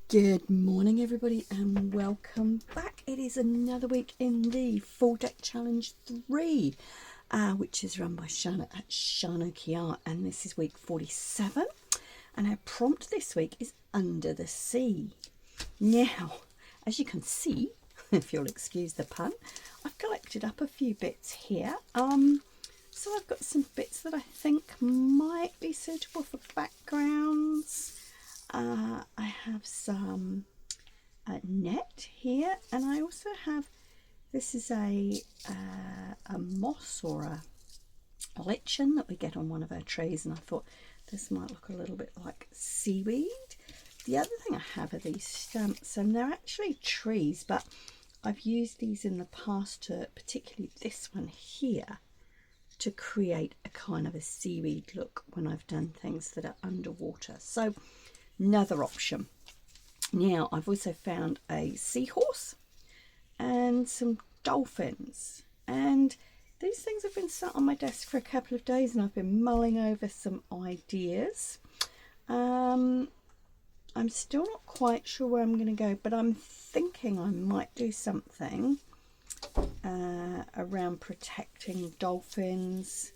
Good morning, everybody, and welcome back. It is another week in the Full Deck Challenge 3, which is run by Shana at Shana, and this is week 47. And our prompt this week is Under the Sea. Now, as you can see, if you'll excuse the pun, I've collected up a few bits here. So I've got some bits that I think might be suitable for backgrounds. I have some net here, and I also have, this is a moss or a lichen that we get on one of our trees, and I thought this might look a little bit like seaweed. The other thing I have are these stamps, and they're actually trees, but I've used these in the past to, particularly this one here, to create a kind of a seaweed look when I've done things that are underwater. So another option. Now I've also found a seahorse and some dolphins, and these things have been sat on my desk for a couple of days, and I've been mulling over some ideas. I'm still not quite sure where I'm going to go, but I'm thinking I might do something around protecting dolphins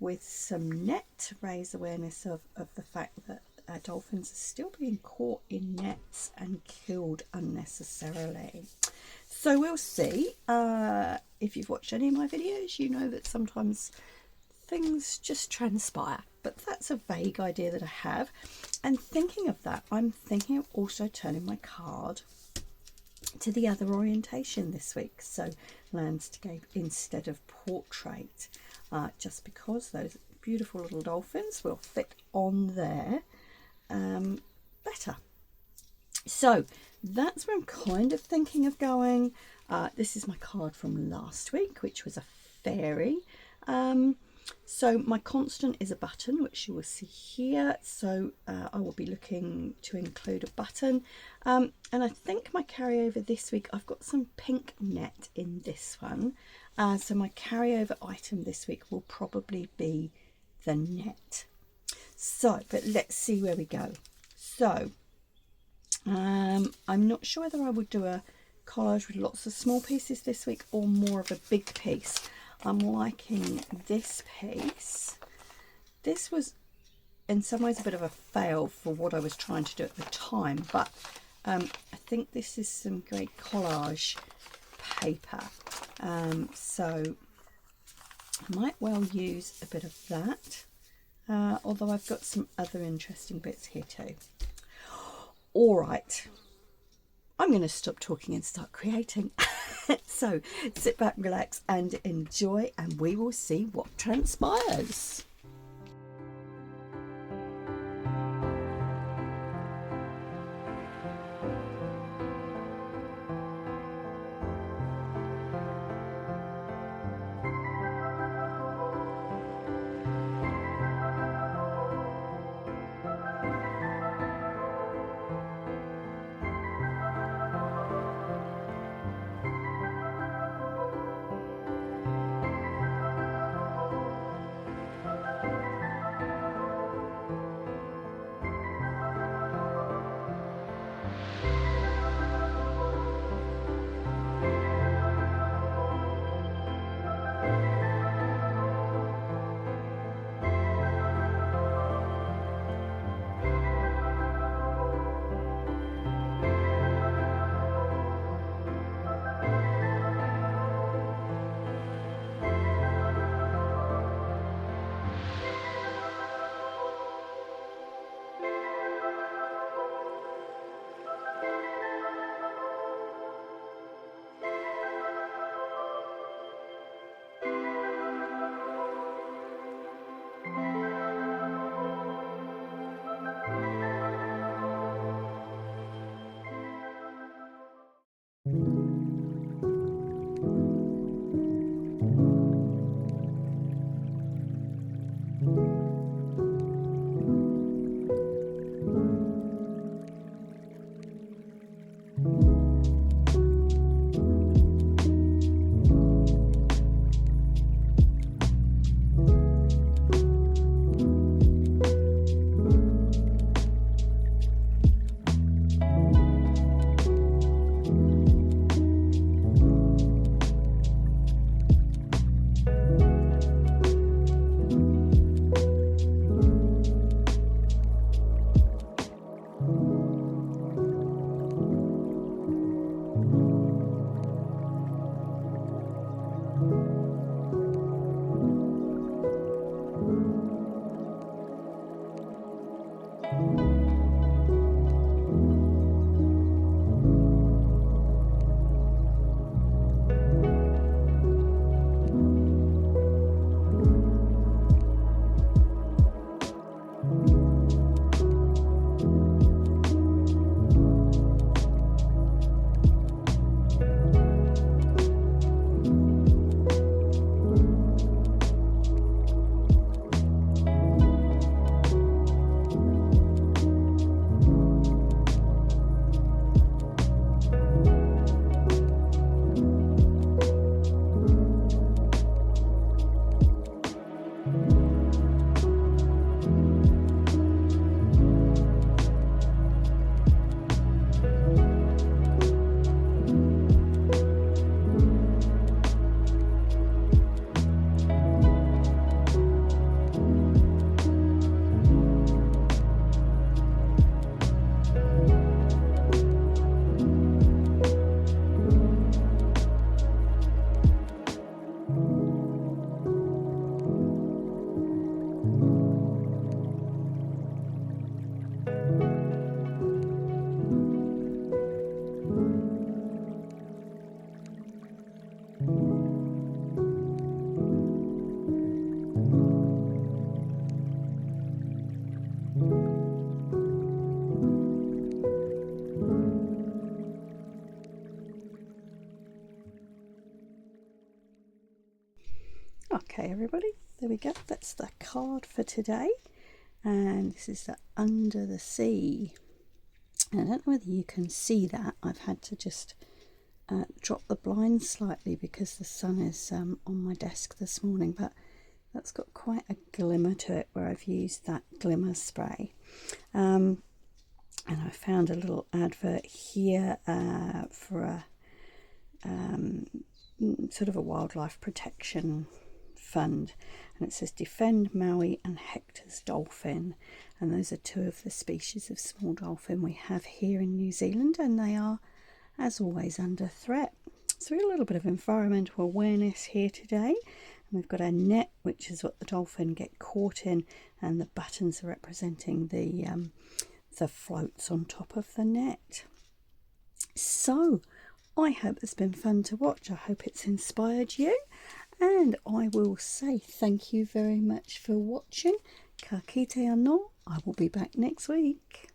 with some net to raise awareness of the fact that dolphins are still being caught in nets and killed unnecessarily. So we'll see. If you've watched any of my videos, you know that sometimes things just transpire, but that's a vague idea that I have. And thinking of that, I'm thinking of also turning my card to the other orientation this week, so landscape instead of portrait, just because those beautiful little dolphins will fit on there better. So that's where I'm kind of thinking of going. This is my card from last week, which was a fairy. So my constant is a button, which you will see here. So I will be looking to include a button. And I think my carryover this week, I've got some pink net in this one. So my carryover item this week will probably be the net. So, but let's see where we go. So, I'm not sure whether I would do a collage with lots of small pieces this week or more of a big piece. I'm liking this piece. This was in some ways a bit of a fail for what I was trying to do at the time, but I think this is some great collage paper. So I might well use a bit of that. Although I've got some other interesting bits here too. All right, I'm going to stop talking and start creating. So sit back, relax and enjoy, and we will see what transpires. Okay, everybody, there we go. That's the card for today. And this is the Under the Sea. And I don't know whether you can see that. I've had to just drop the blinds slightly because the sun is on my desk this morning, but that's got quite a glimmer to it where I've used that glimmer spray. And I found a little advert here for a sort of a wildlife protection fund, and it says defend Maui and Hector's dolphin, and those are two of the species of small dolphin we have here in New Zealand, and they are, as always, under threat. So we have a little bit of environmental awareness here today, and we've got a net, which is what the dolphin get caught in, and the buttons are representing the floats on top of the net. So I hope it's been fun to watch. I hope it's inspired you, and I will say thank you very much for watching. Ka kite anō. I will be back next week.